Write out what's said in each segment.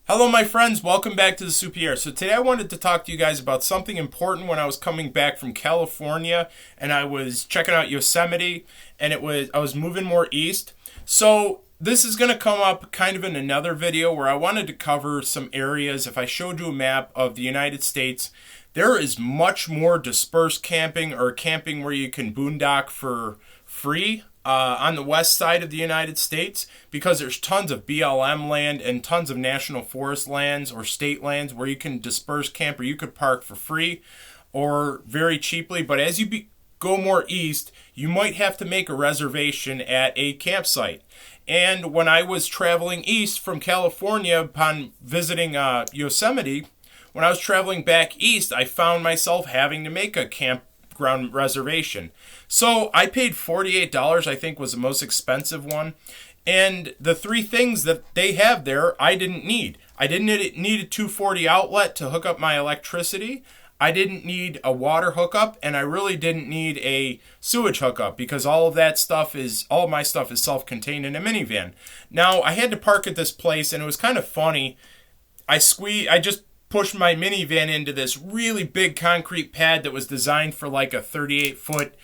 Hello, my friends. Welcome back to the Soupier. So today I wanted to talk to you guys about something important when I was coming back from California and I was checking out Yosemite and I was moving more east. So this is going to come up kind of in another video where I wanted to cover some areas. If I showed you a map of the United States, there is much more dispersed camping or camping where you can boondock for free on the west side of the United States because there's tons of BLM land and tons of national forest lands or state lands where you can disperse camp or you could park for free or very cheaply. But as you go more east, you might have to make a reservation at a campsite. And when I was traveling east from California upon visiting Yosemite, when I was traveling back east, I found myself having to make a campground reservation. So I paid $48, I think was the most expensive one. And the three things that they have there, I didn't need. I didn't need a 240 outlet to hook up my electricity. I didn't need a water hookup, and I really didn't need a sewage hookup because all of my stuff is self-contained in a minivan. Now, I had to park at this place, and it was kind of funny. I just pushed my minivan into this really big concrete pad that was designed for like a 38-foot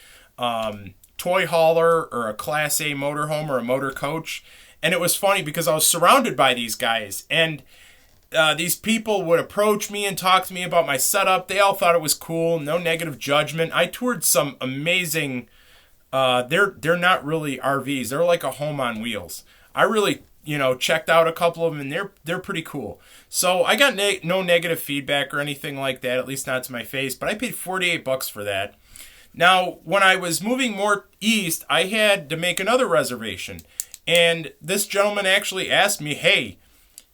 toy hauler or a Class A motorhome or a motor coach. And it was funny because I was surrounded by these guys, and these people would approach me and talk to me about my setup. They all thought it was cool, no negative judgment. I toured some amazing, they're not really RVs. They're like a home on wheels. I really, checked out a couple of them, and they're pretty cool. So I got no negative feedback or anything like that, at least not to my face, but I paid $48 for that. Now, when I was moving more east, I had to make another reservation. And this gentleman actually asked me, hey,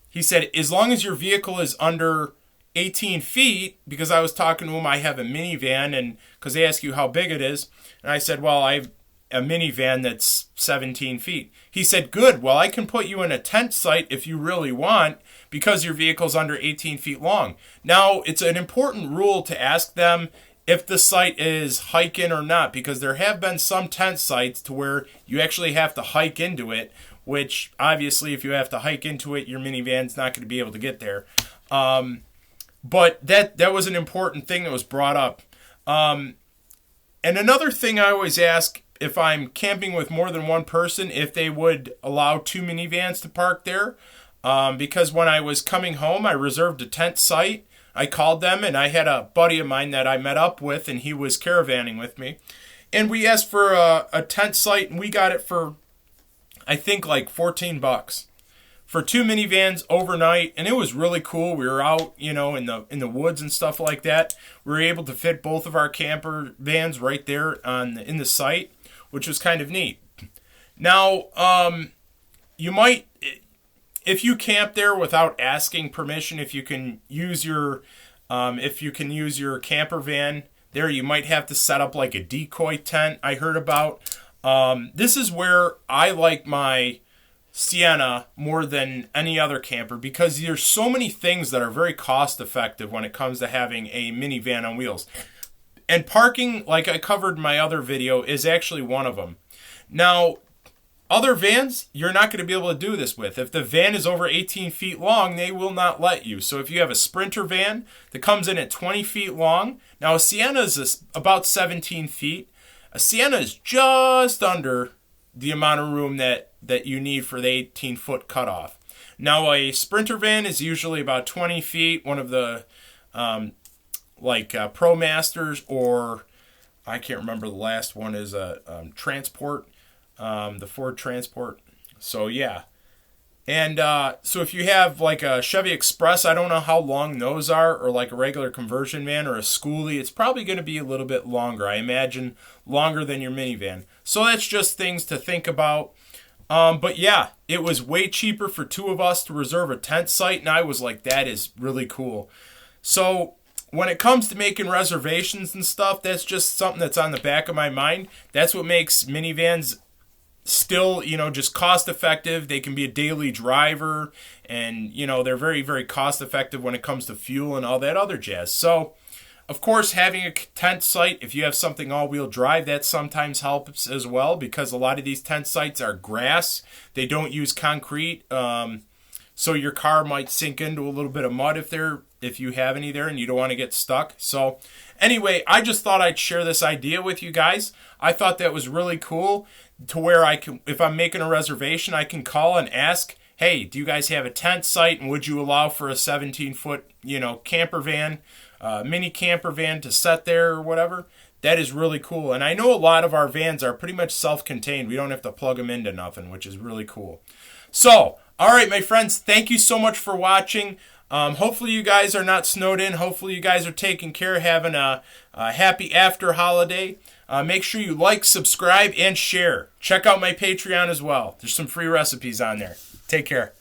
he said, as long as your vehicle is under 18 feet, because I was talking to him, I have a minivan, and because they ask you how big it is. And I said, well, I have a minivan that's 17 feet. He said, good, well, I can put you in a tent site if you really want, because your vehicle's under 18 feet long. Now, it's an important rule to ask them if the site is hike-in or not, because there have been some tent sites to where you actually have to hike into it, which obviously if you have to hike into it, your minivan's not going to be able to get there. But that was an important thing that was brought up. And another thing I always ask if I'm camping with more than one person, if they would allow two minivans to park there. Because when I was coming home, I reserved a tent site. I called them, and I had a buddy of mine that I met up with, and he was caravanning with me. And we asked for a tent site, and we got it for, I think, like $14 for two minivans overnight. And it was really cool. We were out, in the woods and stuff like that. We were able to fit both of our camper vans right there in the site, which was kind of neat. Now, you might, if you camp there without asking permission, if you can use your camper van there, you might have to set up like a decoy tent I heard about. This is where I like my Sienna more than any other camper because there's so many things that are very cost effective when it comes to having a minivan on wheels. And parking, like I covered in my other video, is actually one of them. Now, other vans, you're not going to be able to do this with. If the van is over 18 feet long, they will not let you. So if you have a Sprinter van that comes in at 20 feet long, now a Sienna is about 17 feet. A Sienna is just under the amount of room that you need for the 18-foot cutoff. Now a Sprinter van is usually about 20 feet. One of the Pro Masters, or I can't remember the last one, is a Transport. The Ford Transport. So yeah. And so if you have like a Chevy Express, I don't know how long those are, or like a regular conversion van or a schoolie, it's probably going to be a little bit longer. I imagine longer than your minivan. So that's just things to think about. But yeah, it was way cheaper for two of us to reserve a tent site, and I was like, that is really cool. So when it comes to making reservations and stuff, that's just something that's on the back of my mind. That's what makes minivans still, just cost effective. They can be a daily driver, and, they're very, very cost effective when it comes to fuel and all that other jazz. So, of course, having a tent site, if you have something all-wheel drive, that sometimes helps as well, because a lot of these tent sites are grass. They don't use concrete so your car might sink into a little bit of mud if you have any there and you don't want to get stuck. So anyway, I just thought I'd share this idea with you guys. I thought that was really cool, to where I can, if I'm making a reservation, I can call and ask, hey, do you guys have a tent site, and would you allow for a 17-foot, camper van, mini camper van to set there or whatever? That is really cool. And I know a lot of our vans are pretty much self-contained. We don't have to plug them into nothing, which is really cool. So, all right, my friends, thank you so much for watching. Hopefully you guys are not snowed in. Hopefully you guys are taking care, having a happy after holiday. Make sure you like, subscribe, and share. Check out my Patreon as well. There's some free recipes on there. Take care.